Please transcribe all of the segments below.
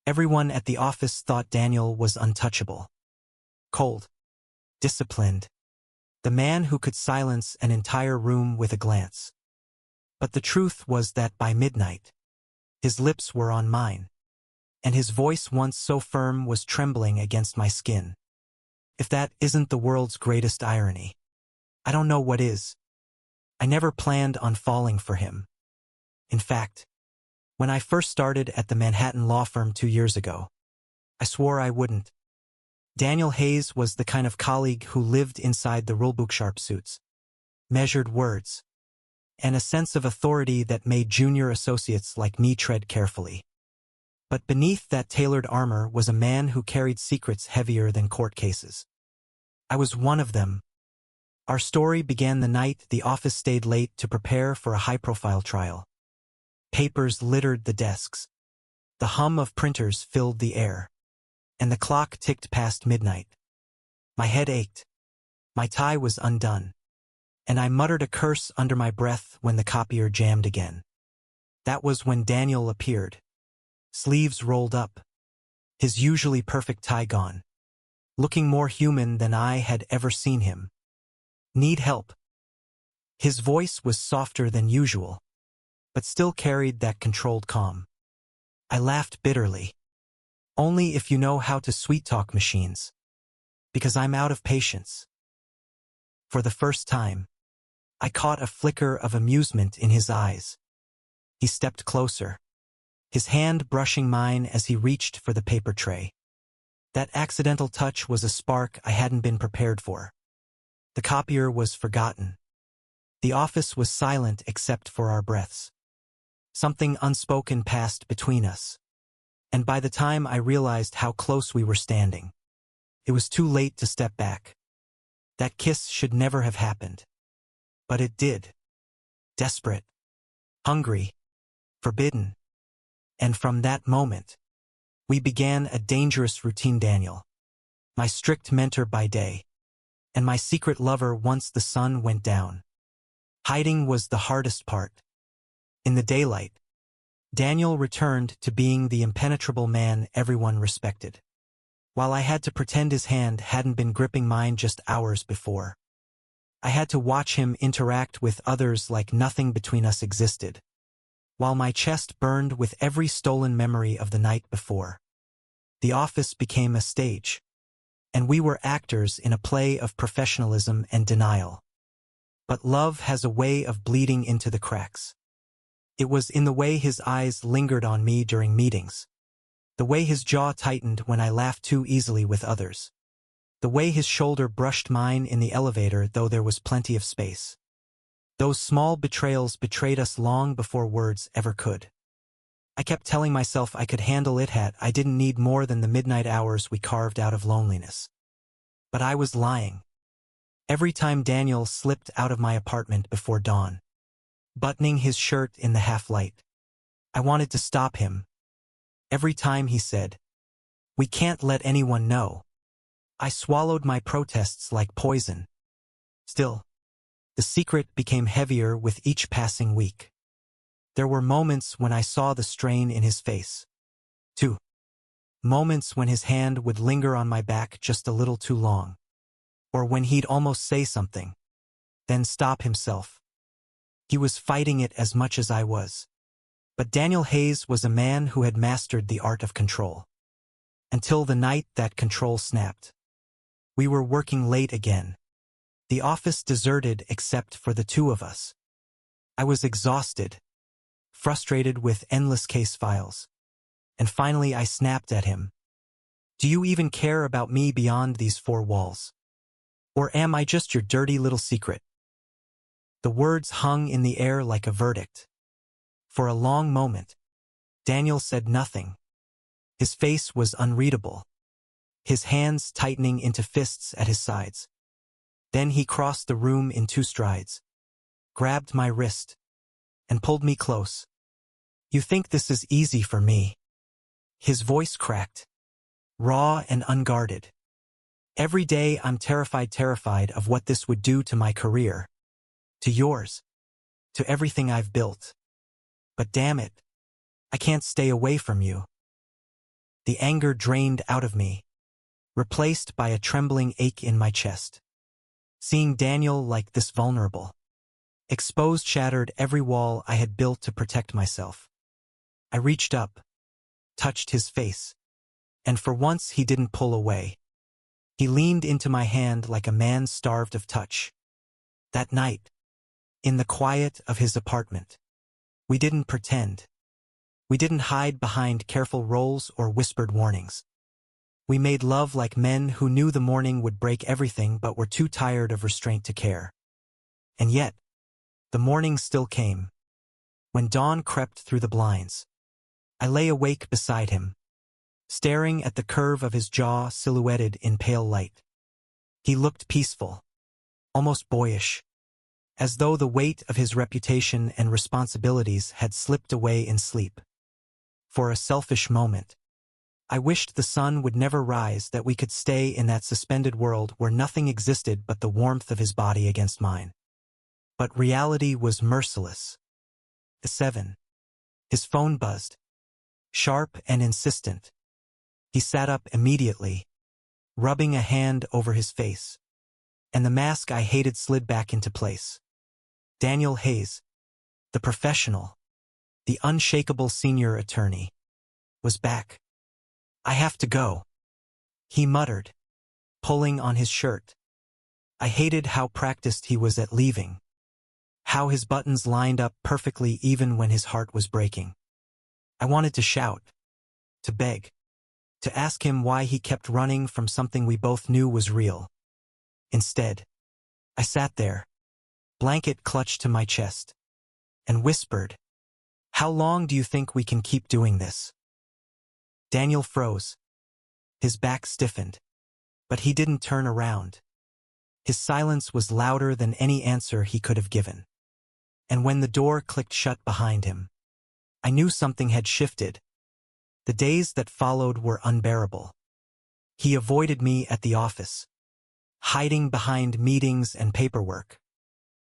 Everyone at the office thought Daniel was untouchable. Cold. Disciplined. The man who could silence an entire room with a glance. But the truth was that by midnight, his lips were on mine, and his voice, once so firm, was trembling against my skin. If that isn't the world's greatest irony, I don't know what is. I never planned on falling for him. In fact, when I first started at the Manhattan law firm 2 years ago, I swore I wouldn't. Daniel Hayes was the kind of colleague who lived inside the rulebook sharp suits, measured words, and a sense of authority that made junior associates like me tread carefully. But beneath that tailored armor was a man who carried secrets heavier than court cases. I was one of them. Our story began the night the office stayed late to prepare for a high-profile trial. Papers littered the desks. The hum of printers filled the air. And the clock ticked past midnight. My head ached. My tie was undone. And I muttered a curse under my breath when the copier jammed again. That was when Daniel appeared. Sleeves rolled up. His usually perfect tie gone. Looking more human than I had ever seen him. Need help? His voice was softer than usual, but still carried that controlled calm. I laughed bitterly. Only if you know how to sweet-talk machines. Because I'm out of patience. For the first time, I caught a flicker of amusement in his eyes. He stepped closer, his hand brushing mine as he reached for the paper tray. That accidental touch was a spark I hadn't been prepared for. The copier was forgotten. The office was silent except for our breaths. Something unspoken passed between us. And by the time I realized how close we were standing, it was too late to step back. That kiss should never have happened. But it did. Desperate. Hungry. Forbidden. And from that moment, we began a dangerous routine. Daniel, my strict mentor by day, and my secret lover once the sun went down. Hiding was the hardest part. In the daylight, Daniel returned to being the impenetrable man everyone respected, while I had to pretend his hand hadn't been gripping mine just hours before. I had to watch him interact with others like nothing between us existed, while my chest burned with every stolen memory of the night before. The office became a stage, and we were actors in a play of professionalism and denial. But love has a way of bleeding into the cracks. It was in the way his eyes lingered on me during meetings, the way his jaw tightened when I laughed too easily with others, the way his shoulder brushed mine in the elevator though there was plenty of space. Those small betrayals betrayed us long before words ever could. I kept telling myself I could handle it, I didn't need more than the midnight hours we carved out of loneliness. But I was lying. Every time Daniel slipped out of my apartment before dawn, buttoning his shirt in the half-light, I wanted to stop him. Every time he said, "We can't let anyone know," I swallowed my protests like poison. Still, the secret became heavier with each passing week. There were moments when I saw the strain in his face. 2. Moments when his hand would linger on my back just a little too long. Or when he'd almost say something, then stop himself. He was fighting it as much as I was. But Daniel Hayes was a man who had mastered the art of control. Until the night that control snapped. We were working late again. The office deserted except for the two of us. I was exhausted, frustrated with endless case files. And finally I snapped at him. "Do you even care about me beyond these four walls? Or am I just your dirty little secret?" The words hung in the air like a verdict. For a long moment, Daniel said nothing. His face was unreadable, his hands tightening into fists at his sides. Then he crossed the room in 2 strides, grabbed my wrist, and pulled me close. "You think this is easy for me?" His voice cracked, raw and unguarded. "Every day I'm terrified of what this would do to my career, to yours, to everything I've built. But damn it, I can't stay away from you." The anger drained out of me, replaced by a trembling ache in my chest. Seeing Daniel like this vulnerable, exposed shattered every wall I had built to protect myself. I reached up, touched his face, and for once he didn't pull away. He leaned into my hand like a man starved of touch. That night, in the quiet of his apartment, we didn't pretend. We didn't hide behind careful roles or whispered warnings. We made love like men who knew the morning would break everything but were too tired of restraint to care. And yet, the morning still came. When dawn crept through the blinds, I lay awake beside him, staring at the curve of his jaw silhouetted in pale light. He looked peaceful, almost boyish, as though the weight of his reputation and responsibilities had slipped away in sleep. For a selfish moment, I wished the sun would never rise, that we could stay in that suspended world where nothing existed but the warmth of his body against mine. But reality was merciless. 7. His phone buzzed, sharp and insistent. He sat up immediately, rubbing a hand over his face, and the mask I hated slid back into place. Daniel Hayes, the professional, the unshakable senior attorney, was back. "I have to go," he muttered, pulling on his shirt. I hated how practiced he was at leaving, how his buttons lined up perfectly even when his heart was breaking. I wanted to shout, to beg, to ask him why he kept running from something we both knew was real. Instead, I sat there, blanket clutched to my chest, and whispered, "How long do you think we can keep doing this?" Daniel froze. His back stiffened, but he didn't turn around. His silence was louder than any answer he could have given. And when the door clicked shut behind him, I knew something had shifted. The days that followed were unbearable. He avoided me at the office, hiding behind meetings and paperwork,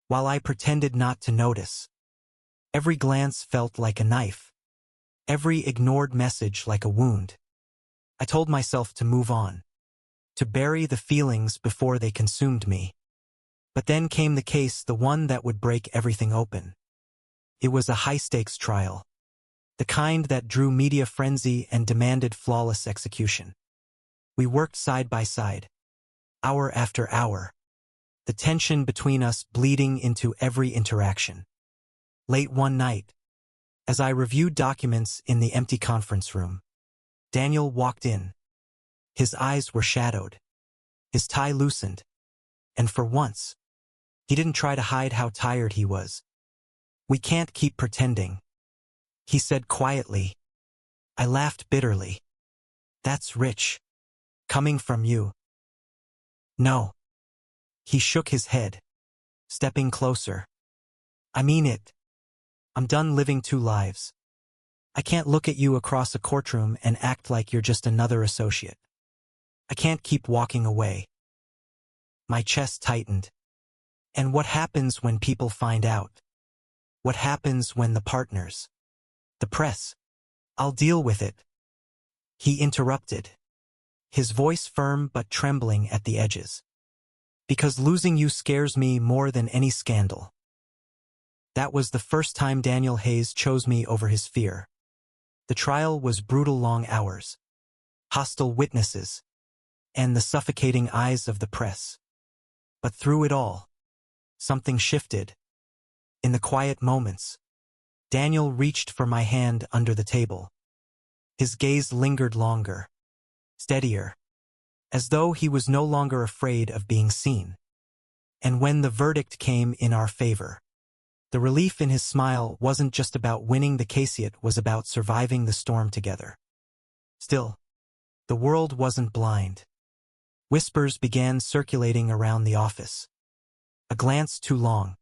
while I pretended not to notice. Every glance felt like a knife, every ignored message like a wound. I told myself to move on, to bury the feelings before they consumed me. But then came the case, the one that would break everything open. It was a high-stakes trial, the kind that drew media frenzy and demanded flawless execution. We worked side by side, hour after hour, the tension between us bleeding into every interaction. Late one night, as I reviewed documents in the empty conference room, Daniel walked in. His eyes were shadowed, his tie loosened, and for once, he didn't try to hide how tired he was. "We can't keep pretending," he said quietly. I laughed bitterly. "That's rich, coming from you." "No." He shook his head, stepping closer. "I mean it. I'm done living two lives. I can't look at you across a courtroom and act like you're just another associate. I can't keep walking away." My chest tightened. And what happens when people find out? What happens when the partners, the press? "I'll deal with it," he interrupted, his voice firm but trembling at the edges. "Because losing you scares me more than any scandal." That was the first time Daniel Hayes chose me over his fear. The trial was brutal, long hours, hostile witnesses, and the suffocating eyes of the press. But through it all, something shifted. In the quiet moments, Daniel reached for my hand under the table. His gaze lingered longer, steadier, as though he was no longer afraid of being seen. And when the verdict came in our favor, the relief in his smile wasn't just about winning the case, it was about surviving the storm together. Still, the world wasn't blind. Whispers began circulating around the office. A glance too long,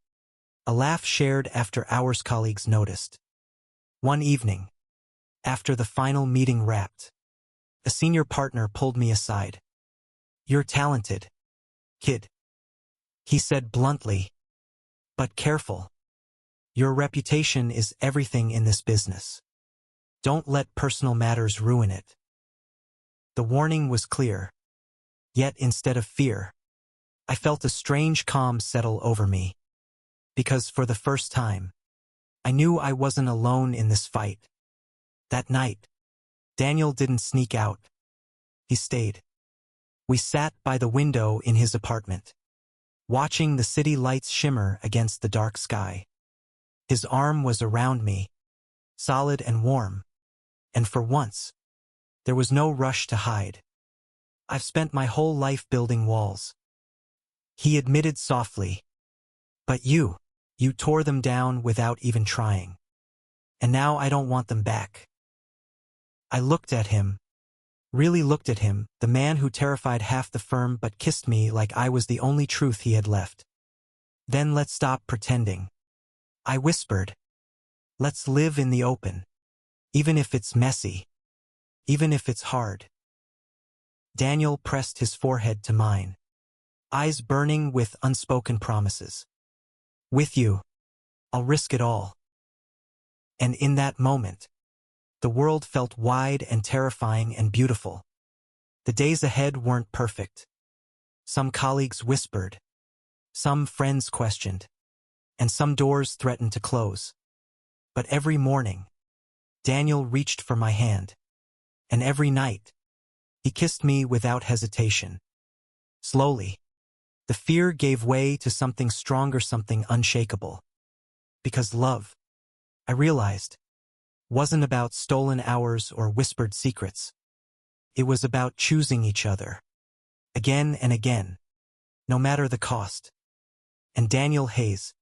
a laugh shared after hours, colleagues noticed. One evening, after the final meeting wrapped, a senior partner pulled me aside. "You're talented, kid," he said bluntly, "but careful. Your reputation is everything in this business. Don't let personal matters ruin it." The warning was clear. Yet instead of fear, I felt a strange calm settle over me. Because for the first time, I knew I wasn't alone in this fight. That night, Daniel didn't sneak out. He stayed. We sat by the window in his apartment, watching the city lights shimmer against the dark sky. His arm was around me, solid and warm, and for once, there was no rush to hide. I've spent my whole life building walls, he admitted softly. But you tore them down without even trying. And now I don't want them back. I looked at him, really looked at him, the man who terrified half the firm but kissed me like I was the only truth he had left. Then let's stop pretending. I whispered. Let's live in the open. Even if it's messy. Even if it's hard. Daniel pressed his forehead to mine, eyes burning with unspoken promises. With you, I'll risk it all. And in that moment, the world felt wide and terrifying and beautiful. The days ahead weren't perfect. Some colleagues whispered. Some friends questioned. And some doors threatened to close. But every morning, Daniel reached for my hand. And every night, he kissed me without hesitation. Slowly, the fear gave way to something stronger, something unshakable. Because love, I realized, wasn't about stolen hours or whispered secrets. It was about choosing each other. Again and again. No matter the cost. And Daniel Hayes,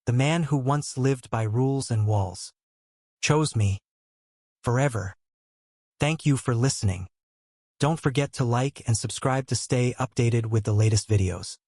the man who once lived by rules and walls, chose me. Forever. Thank you for listening. Don't forget to like and subscribe to stay updated with the latest videos.